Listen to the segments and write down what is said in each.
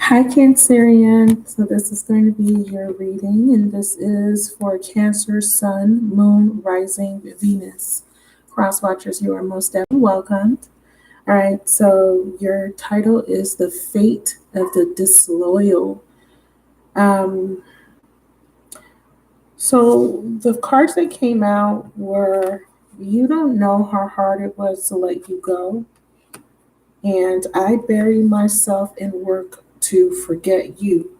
Hi, Cancerian. So this is going to be your reading, and this is for Cancer, Sun, Moon, Rising, Venus. Cross watchers, you are most definitely welcomed. All right, so your title is The Fate of the Disloyal. Um, so the cards that came out were You Don't Know How Hard It Was to Let You Go, and I Bury Myself in Work to Forget You.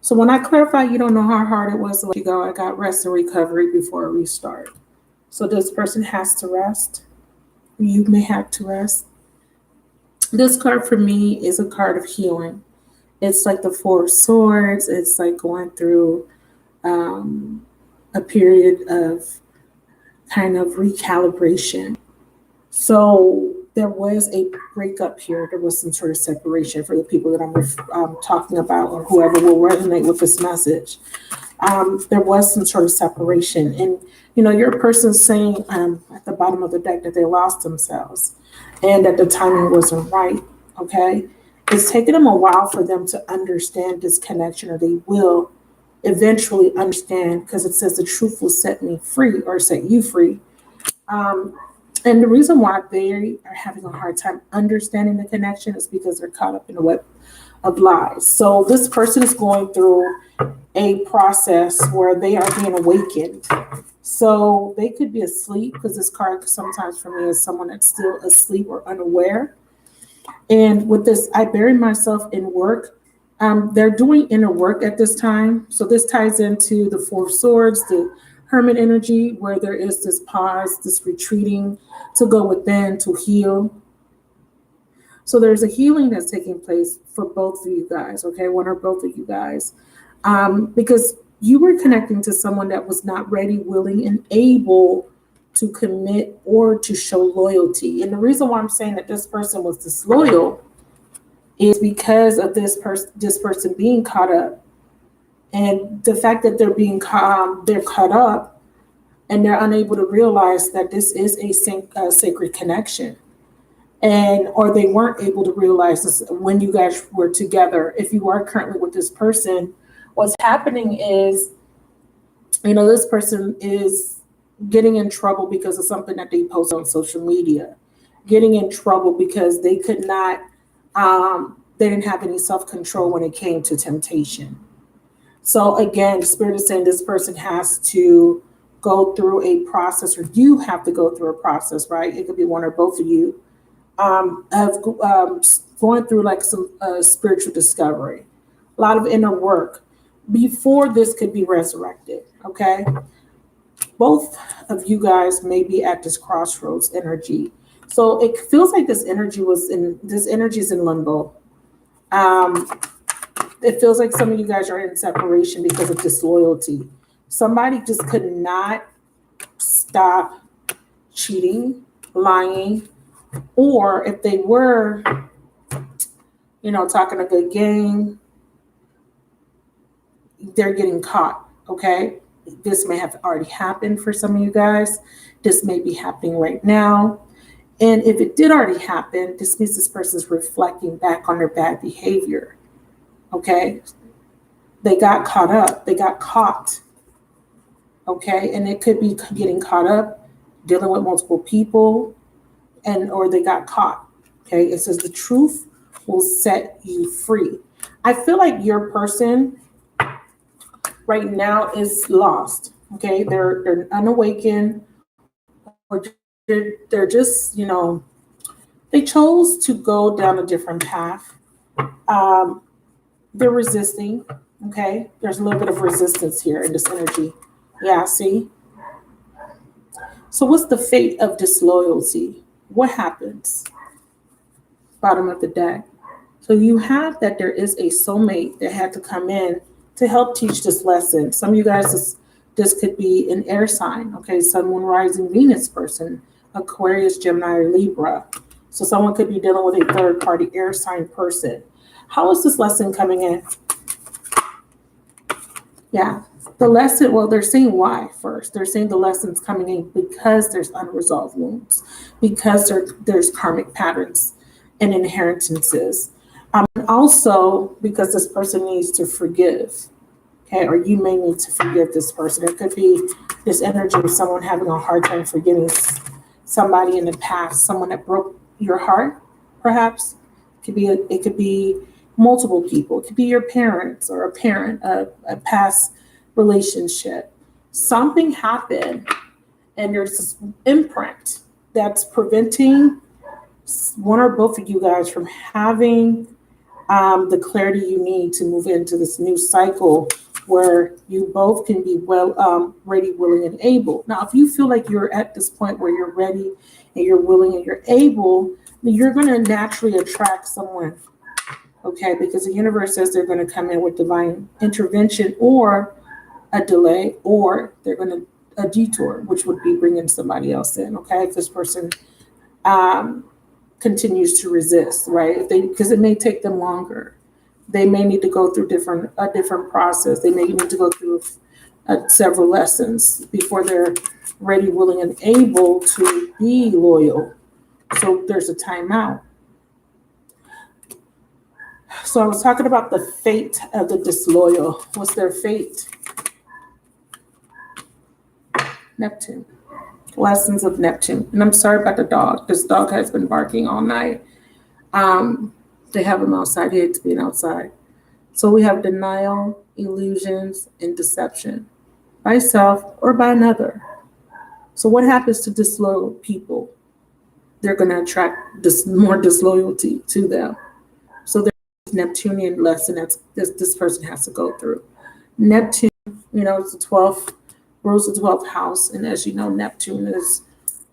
So when I clarify you don't know how hard it was to let you go, I got rest and recovery before a restart. So this person has to rest. You may have to rest. This card for me is a card of healing. It's like the Four of Swords. It's like going through a period of kind of recalibration. So there was a breakup here. There was some sort of separation for the people that I'm talking about, or whoever will resonate with this message. There was some sort of separation. And, your person's saying at the bottom of the deck that they lost themselves and that the timing wasn't right. Okay. It's taken them a while for them to understand this connection, or they will eventually understand, because it says the truth will set me free, or set you free. And the reason why they are having a hard time understanding the connection is because they're caught up in the web of lies. So this person is going through a process where they are being awakened. So they could be asleep, because this card sometimes for me is someone that's still asleep or unaware. And with this, I bury myself in work. They're doing inner work at this time. So this ties into the Four of Swords, the Hermit energy, where there is this pause, this retreating to go within, to heal. So there's a healing that's taking place for both of you guys, okay? One or both of you guys. Because you were connecting to someone that was not ready, willing, and able to commit or to show loyalty. And the reason why I'm saying that this person was disloyal is because of this person being caught up. And the fact that they're caught up and they're unable to realize that this is a sacred connection. Or they weren't able to realize this when you guys were together. If you are currently with this person, what's happening is, this person is getting in trouble because of something that they post on social media, getting in trouble because they could not, they didn't have any self-control when it came to temptation. So again, Spirit is saying this person has to go through a process, or you have to go through a process, right? It could be one or both of you, of going through like some spiritual discovery, a lot of inner work before this could be resurrected, okay? Both of you guys may be at this crossroads energy. So it feels like this energy is in limbo. It feels like some of you guys are in separation because of disloyalty. Somebody just could not stop cheating, lying, or if they were, talking a good game, they're getting caught, okay? This may have already happened for some of you guys. This may be happening right now. And if it did already happen, this means this person's reflecting back on their bad behavior. Okay, they got caught up, they got caught. Okay, and it could be getting caught up, dealing with multiple people, or they got caught. Okay, it says the truth will set you free. I feel like your person right now is lost. Okay, they're unawakened, or they're just, they chose to go down a different path. They're resisting, okay? There's a little bit of resistance here in this energy. Yeah, see? So what's the fate of disloyalty? What happens? Bottom of the deck. So you have that there is a soulmate that had to come in to help teach this lesson. Some of you guys, this could be an air sign, okay? Sun, Moon, Rising, Venus person, Aquarius, Gemini, or Libra. So someone could be dealing with a third-party air sign person. How is this lesson coming in? Yeah, the lesson, well, they're saying why first. They're saying the lesson's coming in because there's unresolved wounds, because there's karmic patterns and inheritances. And also because this person needs to forgive, okay, or you may need to forgive this person. It could be this energy of someone having a hard time forgiving somebody in the past, someone that broke your heart, perhaps. It could be multiple people. It could be your parents or a parent, a past relationship. Something happened, and there's this imprint that's preventing one or both of you guys from having the clarity you need to move into this new cycle where you both can be ready, willing, and able. Now, if you feel like you're at this point where you're ready and you're willing and you're able, then you're going to naturally attract someone, okay? Because the universe says they're going to come in with divine intervention or a delay, or they're going to a detour, which would be bringing somebody else in, okay? If this person continues to resist, right? Because it may take them longer. They may need to go through a different process. They may need to go through several lessons before they're ready, willing, and able to be loyal. So there's a timeout. So I was talking about the fate of the disloyal. What's their fate? Neptune. Lessons of Neptune. And I'm sorry about the dog. This dog has been barking all night. They have him outside. He hates being outside. So we have denial, illusions, and deception by self or by another. So what happens to disloyal people? They're going to attract more disloyalty to them. So there's Neptunian lesson that this person has to go through. Neptune, it's the 12th, rules the 12th house. And as you know, Neptune is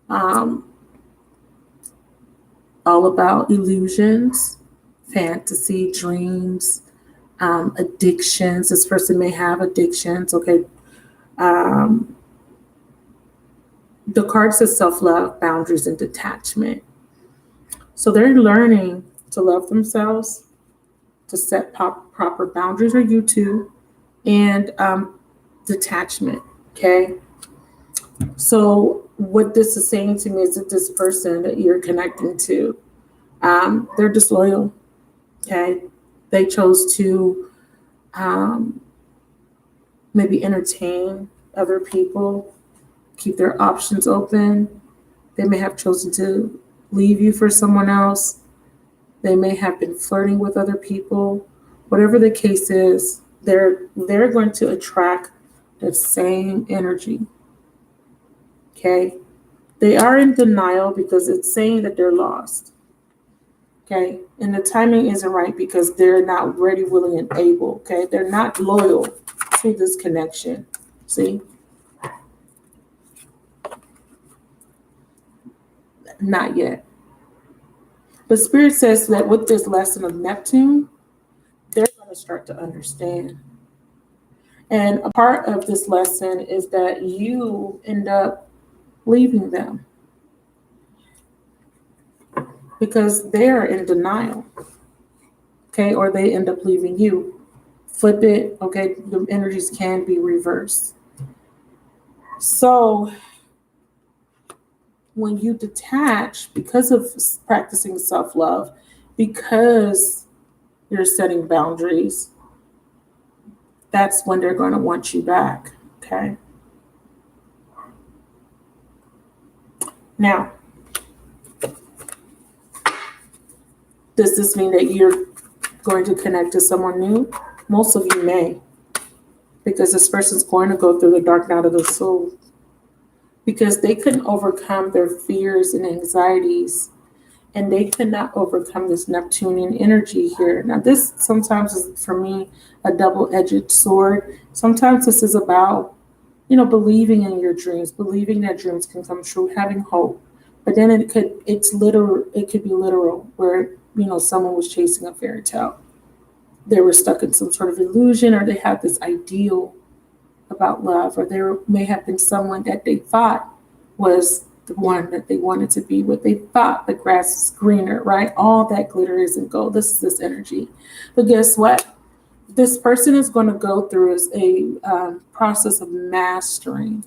all about illusions, fantasy, dreams, addictions. This person may have addictions, okay? The card says self-love, boundaries, and detachment. So they're learning to love themselves, to set proper boundaries, or you too, and detachment, okay? So what this is saying to me is that this person that you're connecting to, they're disloyal, okay? They chose to maybe entertain other people, keep their options open. They may have chosen to leave you for someone else. They may have been flirting with other people. Whatever the case is, they're going to attract the same energy. Okay? They are in denial because it's saying that they're lost. Okay? And the timing isn't right because they're not ready, willing, and able. Okay? They're not loyal to this connection. See? Not yet. But Spirit says that with this lesson of Neptune, they're going to start to understand. And a part of this lesson is that you end up leaving them because they're in denial, okay? Or they end up leaving you. Flip it, okay? The energies can be reversed. So when you detach, because of practicing self-love, because you're setting boundaries, that's when they're going to want you back, okay? Now, does this mean that you're going to connect to someone new? Most of you may, because this person's going to go through the dark night of the soul because they couldn't overcome their fears and anxieties, and they could not overcome this Neptunian energy here. Now, this sometimes is, for me, a double-edged sword. Sometimes this is about, believing in your dreams, believing that dreams can come true, having hope. But then it could be literal, where, someone was chasing a fairy tale. They were stuck in some sort of illusion, or they had this ideal about love, or there may have been someone that they thought was the one that they wanted to be with. They thought the grass is greener, right? All that glitter isn't gold. This is this energy. But guess what? This person is going to go through is a process of mastering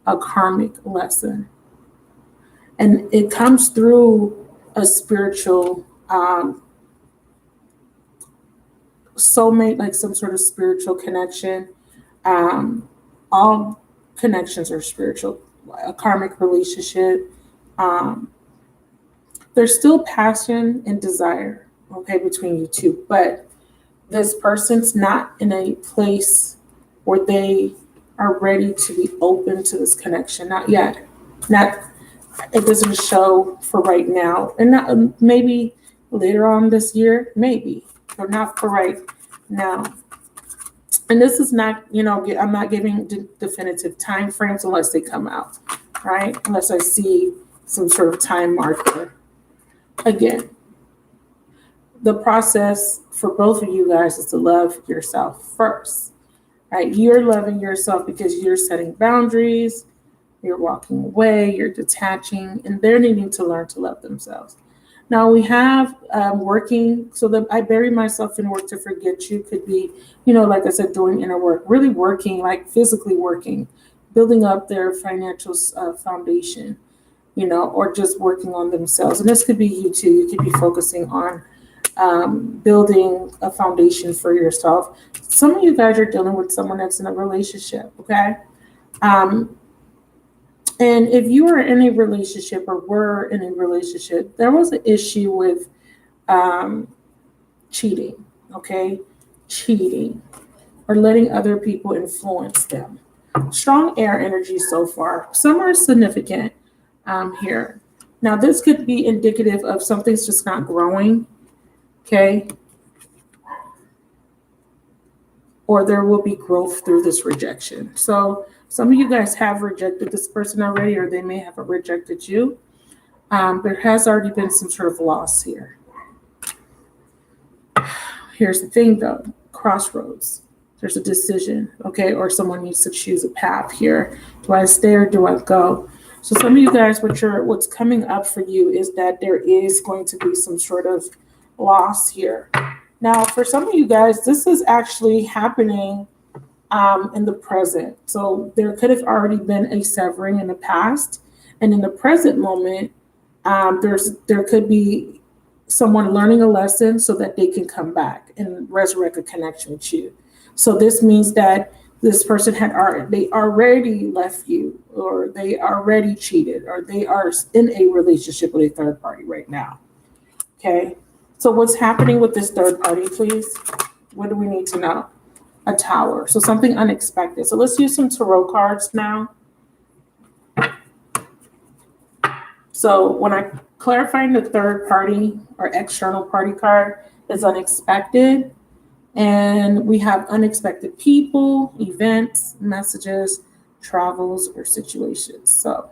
a karmic lesson. And it comes through a spiritual soulmate, like some sort of spiritual connection. All connections are spiritual. A karmic relationship. Um, there's still passion and desire, okay, between you two, but this person's not in a place where they are ready to be open to this connection. Not yet. Not, it doesn't show for right now. And not, maybe later on this year, maybe, but not for right now. And this is not, I'm not giving definitive time frames unless they come out, right? Unless I see some sort of time marker. Again, the process for both of you guys is to love yourself first, right? You're loving yourself because you're setting boundaries, you're walking away, you're detaching, and they're needing to learn to love themselves. Now we have working, so that I bury myself in work to forget you could be, like I said, doing inner work, really working, like physically working, building up their financial foundation, or just working on themselves. And this could be you too. You could be focusing on building a foundation for yourself. Some of you guys are dealing with someone that's in a relationship, okay? And if you are in a relationship or were in a relationship, there was an issue with cheating, okay? Cheating or letting other people influence them. Strong air energy so far. Some are significant here. Now, this could be indicative of something's just not growing, okay? Or there will be growth through this rejection. So some of you guys have rejected this person already, or they may have rejected you. There has already been some sort of loss here. Here's the thing though, crossroads. There's a decision, okay? Or someone needs to choose a path here. Do I stay or do I go? So some of you guys, what's coming up for you is that there is going to be some sort of loss here. Now, for some of you guys, this is actually happening in the present. So there could have already been a severing in the past. And in the present moment, there could be someone learning a lesson so that they can come back and resurrect a connection with you. So this means that this person they already left you, or they already cheated, or they are in a relationship with a third party right now. Okay. So what's happening with this third party, please? What do we need to know? A tower. So something unexpected. So let's use some tarot cards now. So when I clarifying the third party or external party card is unexpected. And we have unexpected people, events, messages, travels, or situations. So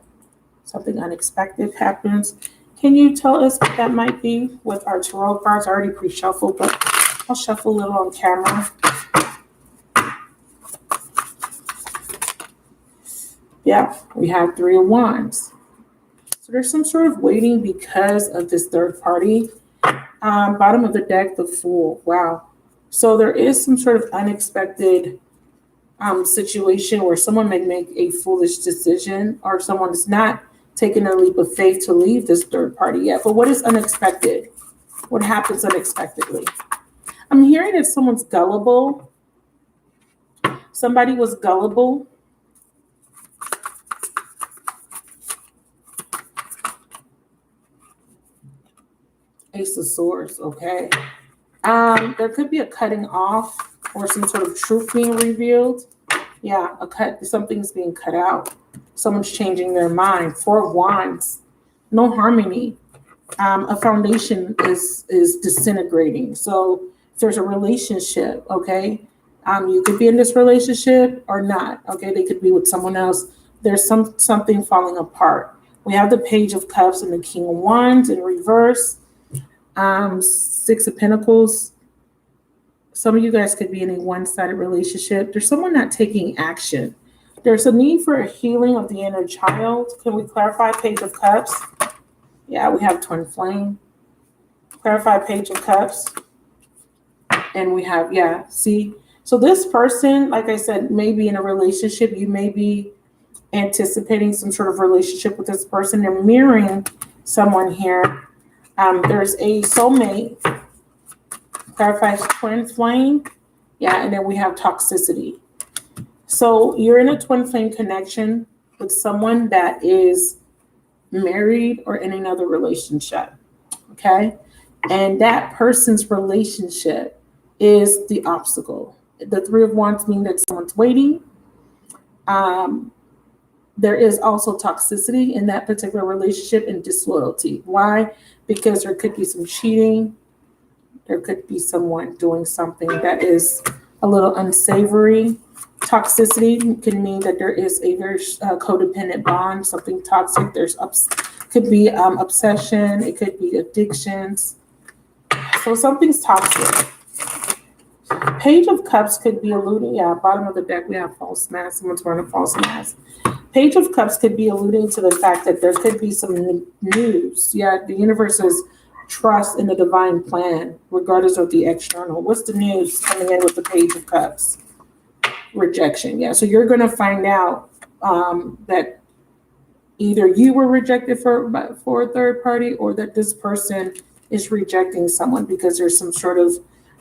something unexpected happens. Can you tell us what that might be with our tarot cards? I already pre-shuffled, but I'll shuffle a little on camera. Yeah, we have 3 of Wands. So there's some sort of waiting because of this third party. Bottom of the deck, the Fool. Wow. So there is some sort of unexpected situation where someone may make a foolish decision, or someone is not taking a leap of faith to leave this third party yet. But what is unexpected? What happens unexpectedly? I'm hearing that someone's gullible. Somebody was gullible. Ace of Swords, okay. There could be a cutting off or some sort of truth being revealed. Yeah, something's being cut out. Someone's changing their mind. 4 of Wands, no harmony. A foundation is disintegrating. So if there's a relationship, okay, you could be in this relationship or not. Okay, they could be with someone else. There's something falling apart. We have the Page of Cups and the King of Wands in reverse. 6 of Pentacles. Some of you guys could be in a one-sided relationship. There's someone not taking action. There's a need for a healing of the inner child. Can we clarify Page of Cups? Yeah, we have Twin Flame. Clarify Page of Cups. And we have, see. So this person, like I said, may be in a relationship. You may be anticipating some sort of relationship with this person. They're mirroring someone here. There's a soulmate Clarifies twin flame. Yeah, and then we have toxicity. So you're in a twin flame connection with someone that is married or in another relationship. Okay. And that person's relationship is the obstacle. The Three of Wands mean that someone's waiting. There is also toxicity in that particular relationship and disloyalty. Why? Because there could be some cheating. There could be someone doing something that is a little unsavory. Toxicity can mean that there is a very codependent bond, something toxic. Could be obsession. It could be addictions. So something's toxic. Page of Cups could be alluding, bottom of the deck, we have false mask. Someone's wearing a false mask. Page of Cups could be alluding to the fact that there could be some news. Yeah, the universe's trust in the divine plan, regardless of the external. What's the news coming in with the Page of Cups? Rejection. Yeah, so you're going to find out that either you were rejected for a third party, or that this person is rejecting someone because there's some sort of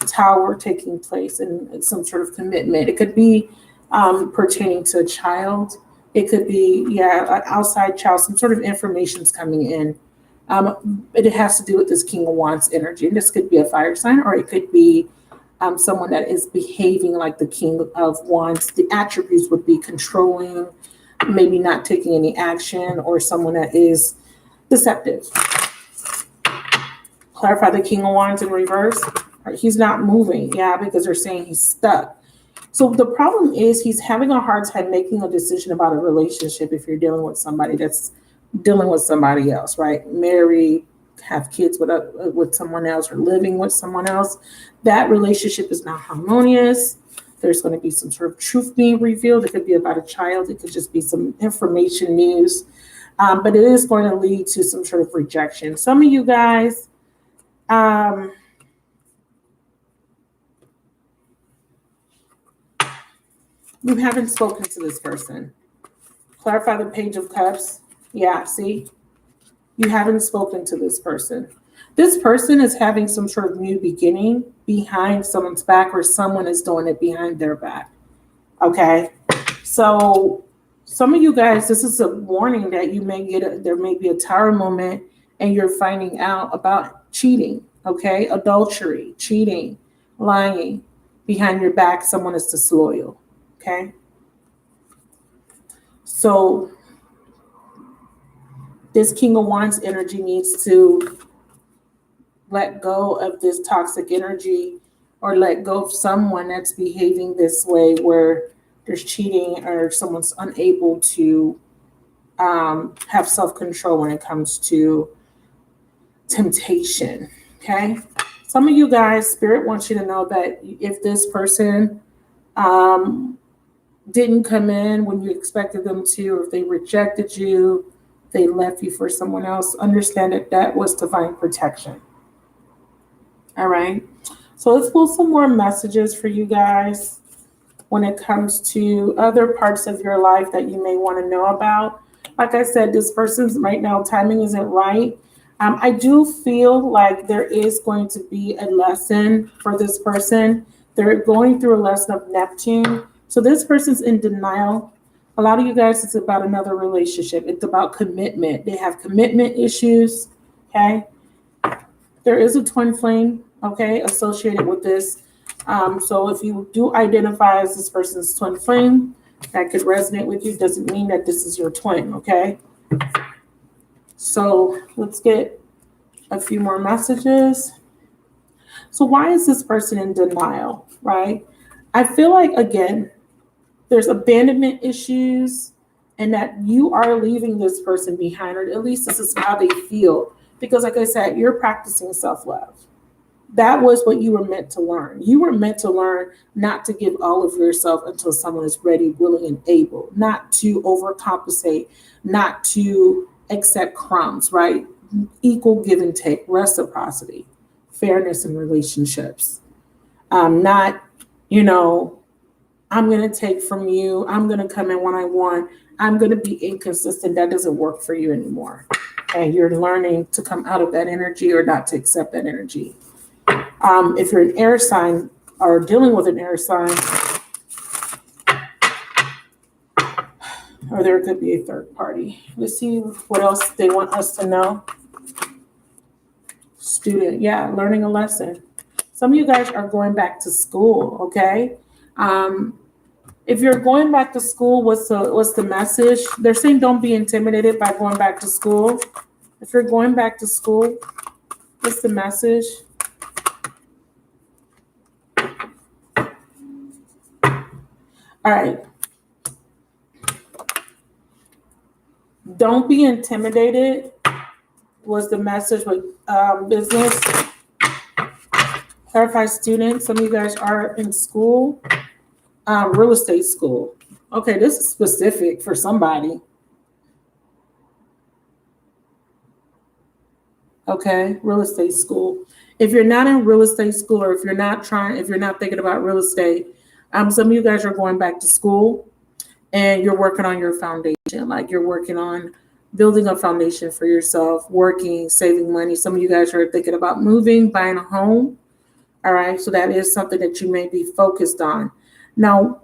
tower taking place and some sort of commitment. It could be pertaining to a child. It could be, an outside child, some sort of information's coming in. It has to do with this King of Wands energy. And this could be a fire sign, or it could be someone that is behaving like the King of Wands. The attributes would be controlling, maybe not taking any action, or someone that is deceptive. Clarify the King of Wands in reverse. He's not moving, because they're saying he's stuck. So the problem is he's having a hard time making a decision about a relationship if you're dealing with somebody that's dealing with somebody else, right? Married, have kids with someone else, or living with someone else. That relationship is not harmonious. There's going to be some sort of truth being revealed. It could be about a child. It could just be some information news. But it is going to lead to some sort of rejection. Some of you guys, you haven't spoken to this person. Clarify the Page of Cups. Yeah, see? You haven't spoken to this person. This person is having some sort of new beginning behind someone's back, or someone is doing it behind their back. Okay? So some of you guys, this is a warning that you may get, there may be a tower moment and you're finding out about cheating. Okay? Adultery, cheating, lying behind your back. Someone is disloyal. Okay? So this King of Wands energy needs to let go of this toxic energy, or let go of someone that's behaving this way where there's cheating, or someone's unable to have self-control when it comes to temptation. Okay? Some of you guys, Spirit wants you to know that if this person didn't come in when you expected them to, or if they rejected you, they left you for someone else, understand that that was divine protection. All right. So let's pull some more messages for you guys when it comes to other parts of your life that you may want to know about. Like I said, this person's right now, timing isn't right. I do feel like there is going to be a lesson for this person. They're going through a lesson of Neptune. So this person's in denial. A lot of you guys, it's about another relationship. It's about commitment. They have commitment issues. Okay. There is a twin flame, okay, associated with this. So if you do identify as this person's twin flame, that could resonate with you. Doesn't mean that this is your twin, okay? So let's get a few more messages. So why is this person in denial, right? I feel like, again, there's abandonment issues, and that you are leaving this person behind, or at least this is how they feel. Because like I said, you're practicing self-love. That was what you were meant to learn. You were meant to learn not to give all of yourself until someone is ready, willing, and able, not to overcompensate, not to accept crumbs, right? Equal give and take, reciprocity, fairness in relationships. Not, I'm going to take from you. I'm going to come in when I want. I'm going to be inconsistent. That doesn't work for you anymore. And you're learning to come out of that energy, or not to accept that energy. If you're an air sign or dealing with an air sign, or there could be a third party. Let's see what else they want us to know. Student, yeah, learning a lesson. Some of you guys are going back to school, okay? If you're going back to school, what's the message? They're saying don't be intimidated by going back to school. If you're going back to school, what's the message? All right. Don't be intimidated was the message with business. Clarify students. Some of you guys are in school, real estate school. Okay, this is specific for somebody. Okay, real estate school. If you're not in real estate school, or if you're not thinking about real estate, some of you guys are going back to school and you're working on your foundation. Like you're working on building a foundation for yourself, working, saving money. Some of you guys are thinking about moving, buying a home. All right, so that is something that you may be focused on. Now,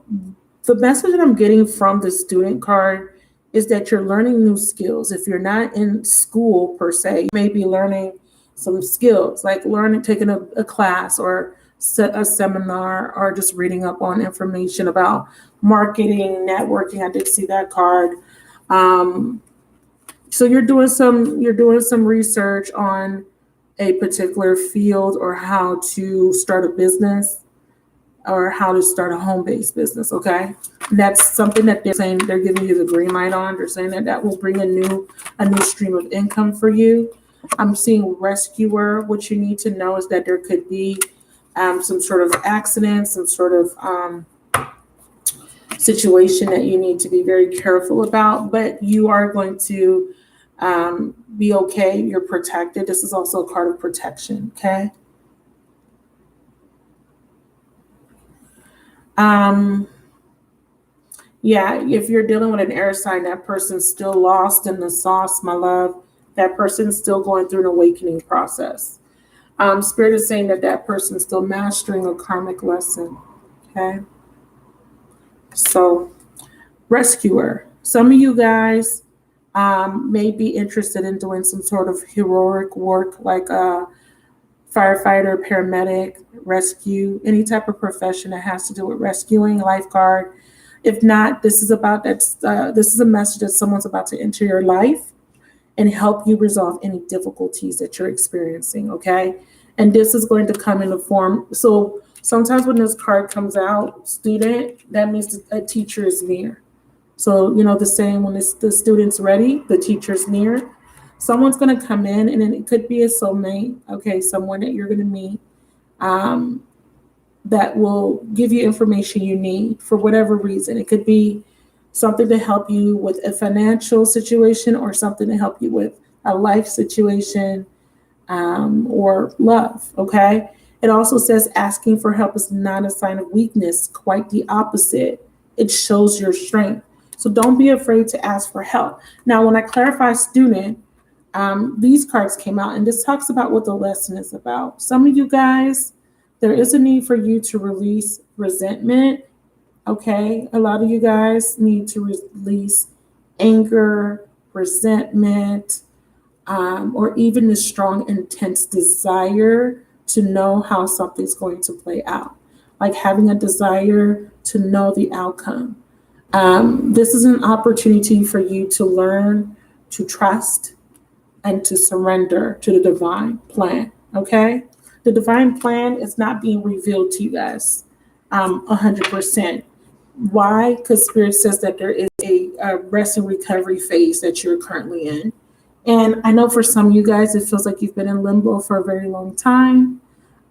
the message that I'm getting from the student card is that you're learning new skills. If you're not in school per se, you may be learning some skills, like taking a class or a seminar, or just reading up on information about marketing, networking. I did see that card. So you're doing some research on a particular field, or how to start a business, or how to start a home-based business, okay? And that's something that they're saying, they're giving you the green light on. They're saying that will bring a new stream of income for you. I'm seeing rescuer. What you need to know is that there could be some sort of accident, some sort of situation that you need to be very careful about, but you are going to be okay. You're protected. This is also a card of protection, okay? Yeah, if you're dealing with an air sign, that person's still lost in the sauce, my love. That person's still going through an awakening process. Spirit is saying that person's still mastering a karmic lesson, okay? So, rescuer. Some of you guys may be interested in doing some sort of heroic work, like a firefighter, paramedic, rescue, any type of profession that has to do with rescuing, lifeguard. If not, this is a message that someone's about to enter your life and help you resolve any difficulties that you're experiencing, okay? And this is going to come in the form, so sometimes when this card comes out, student, that means a teacher is near. So, the saying, when the student's ready, the teacher's near. Someone's going to come in, and then it could be a soulmate, okay, someone that you're going to meet that will give you information you need for whatever reason. It could be something to help you with a financial situation, or something to help you with a life situation, or love, okay? It also says asking for help is not a sign of weakness, quite the opposite. It shows your strength. So don't be afraid to ask for help. Now, when I clarify student, these cards came out, and this talks about what the lesson is about. Some of you guys, there is a need for you to release resentment, okay? A lot of you guys need to release anger, resentment, or even the strong, intense desire to know how something's going to play out, like having a desire to know the outcome. This is an opportunity for you to learn to trust and to surrender to the divine plan, okay? The divine plan is not being revealed to you guys 100%. Why? Because Spirit says that there is a rest and recovery phase that you're currently in. And I know for some of you guys, it feels like you've been in limbo for a very long time.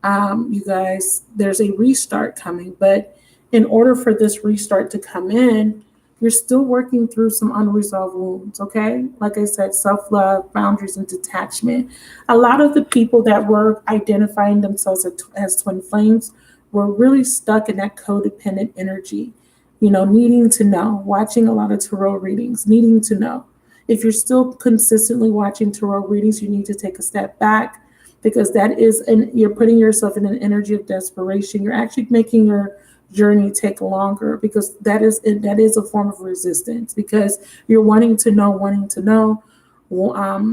You guys, there's a restart coming, but in order for this restart to come in, you're still working through some unresolved wounds, okay? Like I said, self-love, boundaries, and detachment. A lot of the people that were identifying themselves as twin flames were really stuck in that codependent energy, needing to know, watching a lot of tarot readings, needing to know. If you're still consistently watching tarot readings, you need to take a step back because that is, and you're putting yourself in an energy of desperation. You're actually making your journey take longer, because that is a form of resistance, because you're wanting to know,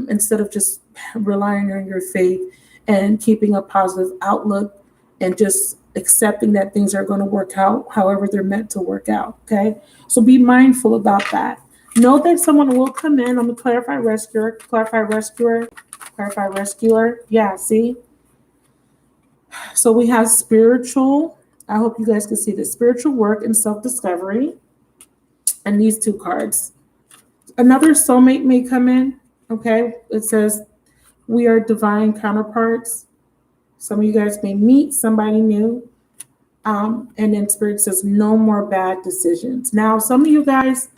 instead of just relying on your faith and keeping a positive outlook and just accepting that things are going to work out however they're meant to work out. Okay, so be mindful about that. Know that someone will come in. I'm gonna clarify rescuer, clarify rescuer. Yeah, see. So we have spiritual. I hope you guys can see the spiritual work and self-discovery. And these two cards. Another soulmate may come in. Okay, it says we are divine counterparts. Some of you guys may meet somebody new. And then Spirit says no more bad decisions. Now, some of you guys,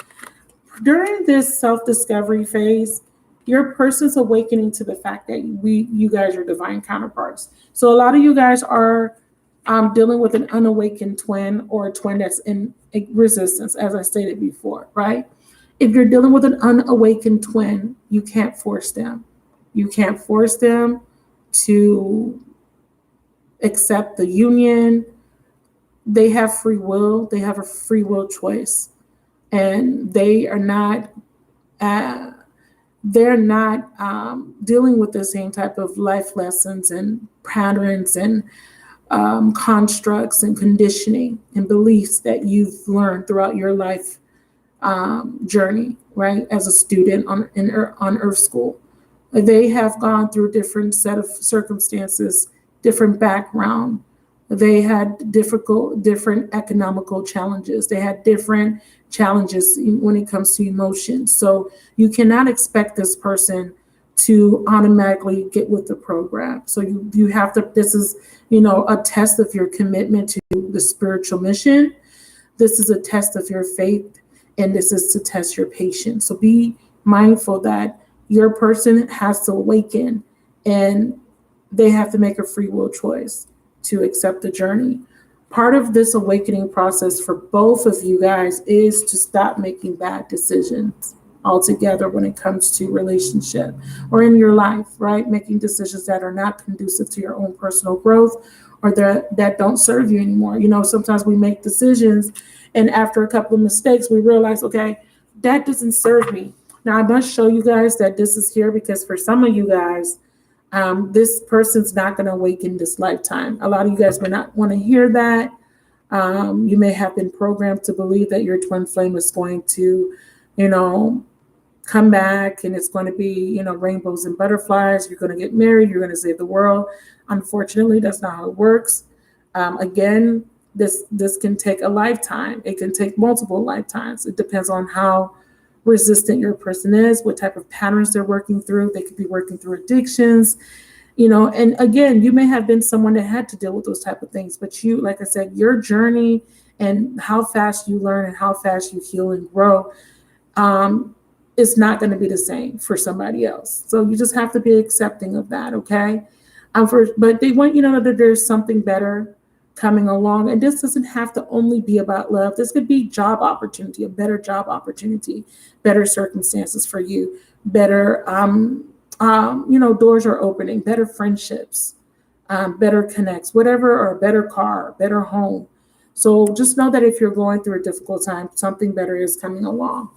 during this self-discovery phase, your person's awakening to the fact that you guys are divine counterparts. So a lot of you guys are dealing with an unawakened twin, or a twin that's in resistance, as I stated before, right? If you're dealing with an unawakened twin, you can't force them. You can't force them to accept the union. They have free will. They have a free will choice, and they are not. They're not dealing with the same type of life lessons and patterns and constructs and conditioning and beliefs that you've learned throughout your life journey, right? As a student on Earth School, they have gone through different set of circumstances, different background. They had different economical challenges. They had different challenges when it comes to emotions. So you cannot expect this person to automatically get with the program. So you have to, this is, a test of your commitment to the spiritual mission. This is a test of your faith, and this is to test your patience. So be mindful that your person has to awaken, and they have to make a free will choice to accept the journey. Part of this awakening process for both of you guys is to stop making bad decisions altogether when it comes to relationship or in your life, right? Making decisions that are not conducive to your own personal growth, or that don't serve you anymore. Sometimes we make decisions, and after a couple of mistakes, we realize, okay, that doesn't serve me. Now I must show you guys that this is here, because for some of you guys, this person's not going to awaken this lifetime. A lot of you guys may not want to hear that. You may have been programmed to believe that your twin flame is going to, come back, and it's going to be, rainbows and butterflies. You're going to get married. You're going to save the world. Unfortunately, that's not how it works. Again, this can take a lifetime. It can take multiple lifetimes. It depends on how resistant your person is, what type of patterns they're working through. They could be working through addictions, and again, you may have been someone that had to deal with those type of things, but you, like I said, your journey and how fast you learn and how fast you heal and grow is not going to be the same for somebody else. So you just have to be accepting of that, okay? But they want you to know that there's something better coming along. And this doesn't have to only be about love. This could be job opportunity, a better job opportunity, better circumstances for you, better, doors are opening, better friendships, better connects, whatever, or a better car, better home. So just know that if you're going through a difficult time, something better is coming along.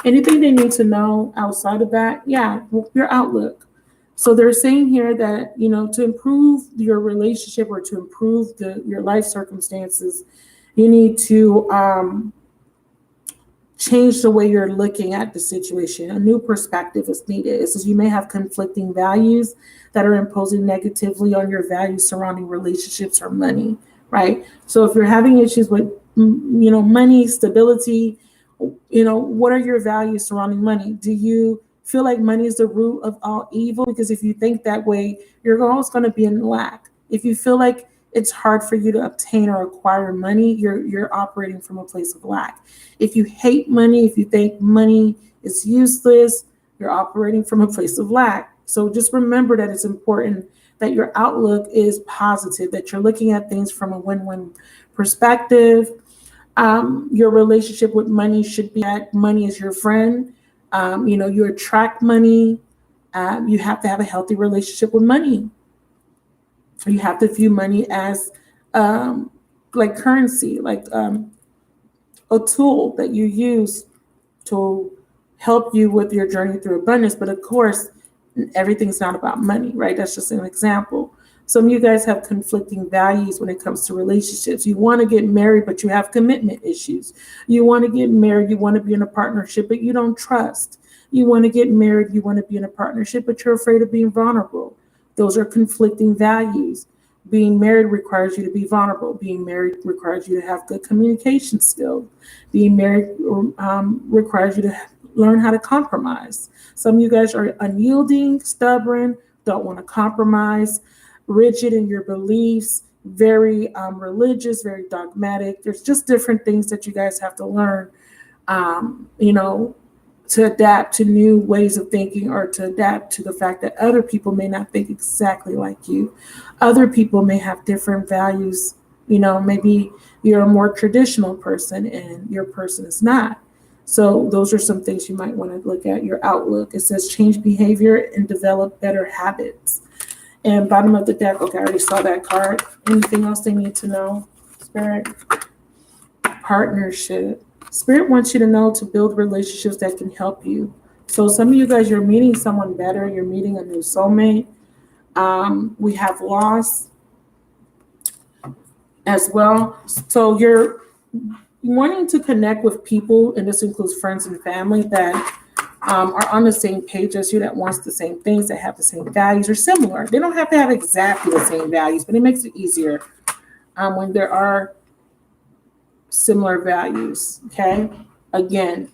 Anything they need to know outside of that, your outlook. So they're saying here that, to improve your relationship or to improve your life circumstances, you need to change the way you're looking at the situation. A new perspective is needed. It says you may have conflicting values that are imposing negatively on your values surrounding relationships or money, right? So if you're having issues with, money, stability, what are your values surrounding money? Do you feel like money is the root of all evil? Because if you think that way, you're always going to be in lack. If you feel like it's hard for you to obtain or acquire money, you're operating from a place of lack. If you hate money, if you think money is useless, you're operating from a place of lack. So just remember that it's important that your outlook is positive, that you're looking at things from a win-win perspective. Your relationship with money should be that money is your friend. You attract money. You have to have a healthy relationship with money. You have to view money as like currency, like a tool that you use to help you with your journey through abundance. But of course, everything's not about money, right? That's just an example. Some of you guys have conflicting values when it comes to relationships. You want to get married, but you have commitment issues. You want to get married, you want to be in a partnership, but you don't trust. You want to get married, you want to be in a partnership, but you're afraid of being vulnerable. Those are conflicting values. Being married requires you to be vulnerable. Being married requires you to have good communication skills. Being married requires you to learn how to compromise. Some of you guys are unyielding, stubborn, don't want to compromise, rigid in your beliefs, very religious, very dogmatic. There's just different things that you guys have to learn, you know, to adapt to new ways of thinking, or to adapt to the fact that other people may not think exactly like you. Other people may have different values. You know, maybe you're a more traditional person and your person is not. So those are some things you might want to look at, your outlook. It says change behavior and develop better habits. And bottom of the deck, okay, I already saw that card. Anything else they need to know? Spirit, partnership. Spirit wants you to know to build relationships that can help you. So some of you guys, you're meeting someone better. You're meeting a new soulmate. We have loss as well. So you're wanting to connect with people, and this includes friends and family that are on the same page as you, that wants the same things, that have the same values or similar. They don't have to have exactly the same values, but it makes it easier when there are similar values. Okay. Again,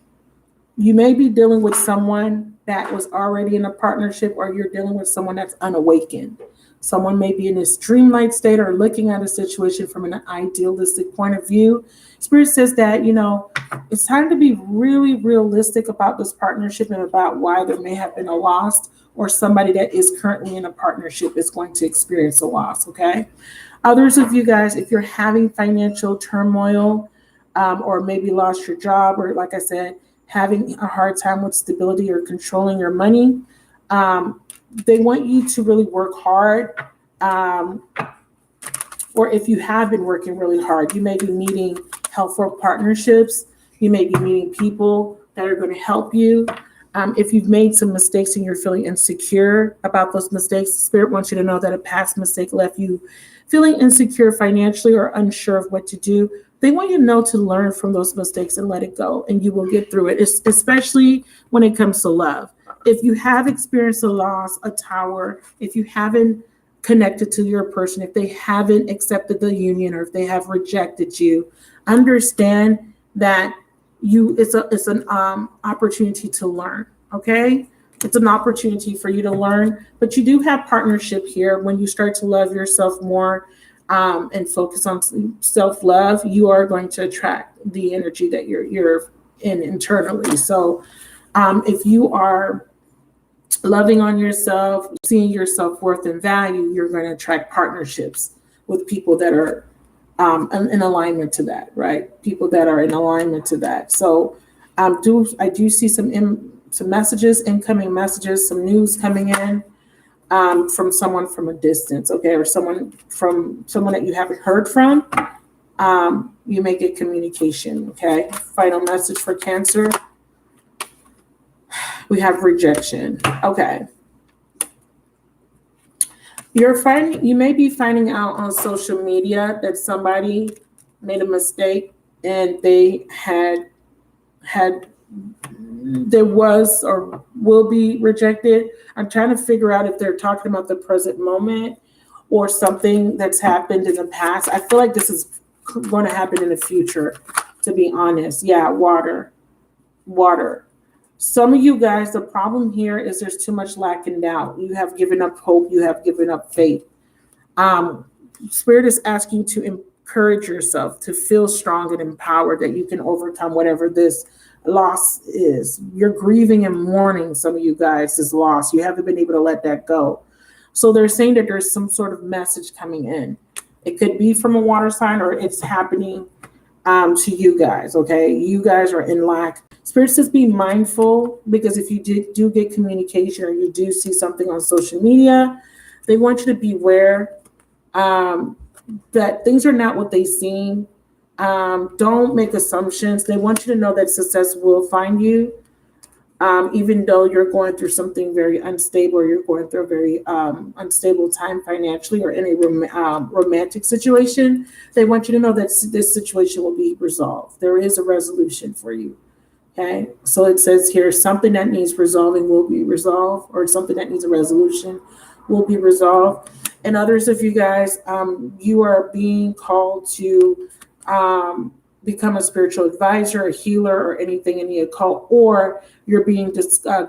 you may be dealing with someone that was already in a partnership, or you're dealing with someone that's unawakened. Someone may be in this dreamlike state or looking at a situation from an idealistic point of view. Spirit says that, you know, it's time to be really realistic about this partnership and about why there may have been a loss, or somebody that is currently in a partnership is going to experience a loss. Okay. Others of you guys, if you're having financial turmoil, or maybe lost your job, or like I said, having a hard time with stability or controlling your money, they want you to really work hard. Or if you have been working really hard, you may be meeting helpful partnerships. You may be meeting people that are going to help you. If you've made some mistakes and you're feeling insecure about those mistakes, Spirit wants you to know that a past mistake left you feeling insecure financially or unsure of what to do. They want you to know to learn from those mistakes and let it go, and you will get through it, especially when it comes to love. If you have experienced a loss, a tower, if you haven't connected to your person, if they haven't accepted the union, or if they have rejected you, understand that it's an opportunity to learn. Okay, it's an opportunity for you to learn, but you do have partnership here. When you start to love yourself more, and focus on self-love, you are going to attract the energy that you're in internally. So if you are loving on yourself, seeing your self-worth and value, you're going to attract partnerships with people that are in alignment to that, right? People that are in alignment to that. So I do see some messages, incoming messages, some news coming in. From someone from a distance, okay, or someone that you haven't heard from, you may get communication, okay? Final message for Cancer. We have rejection, okay. You may be finding out on social media that somebody made a mistake and they there was or will be rejected. I'm trying to figure out if they're talking about the present moment or something that's happened in the past. I feel like this is going to happen in the future, to be honest. Yeah, water. Some of you guys, the problem here is there's too much lack and doubt. You have given up hope. You have given up faith. Spirit is asking you to encourage yourself, to feel strong and empowered that you can overcome whatever this loss is. You're grieving and mourning, some of you guys, this loss. You haven't been able to let that go. So they're saying that there's some sort of message coming in. It could be from a water sign, or it's happening to you guys, okay? You guys are in lack. Spirit says be mindful, because if you do get communication or you do see something on social media, they want you to beware that things are not what they seem. Don't make assumptions. They want you to know that success will find you, even though you're going through something very unstable, or you're going through a very unstable time financially, or in a romantic situation. They want you to know that this situation will be resolved. There is a resolution for you. Okay, so it says here something that needs resolving will be resolved, or something that needs a resolution will be resolved. And others of you guys, you are being called to become a spiritual advisor, a healer, or anything in the occult, or you're being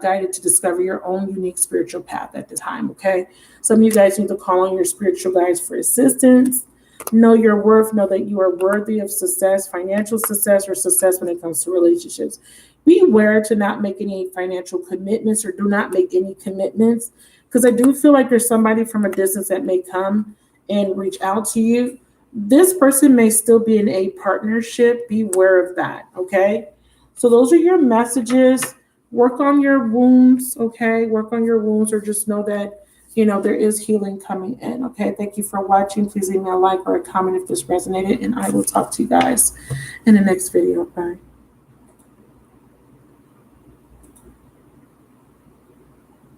guided to discover your own unique spiritual path at the time. Okay, some of you guys need to call on your spiritual guides for assistance. Know your worth. Know that you are worthy of success, financial success, or success when it comes to relationships. Beware to not make any financial commitments, or do not make any commitments, because I do feel like there's somebody from a distance that may come and reach out to you. This person may still be in a partnership. Beware of that. Okay, so those are your messages. Work on your wounds. Okay, work on your wounds, or just know that there is healing coming in. Okay, thank you for watching. Please leave me a like or a comment if this resonated, and I will talk to you guys in the next video. Bye.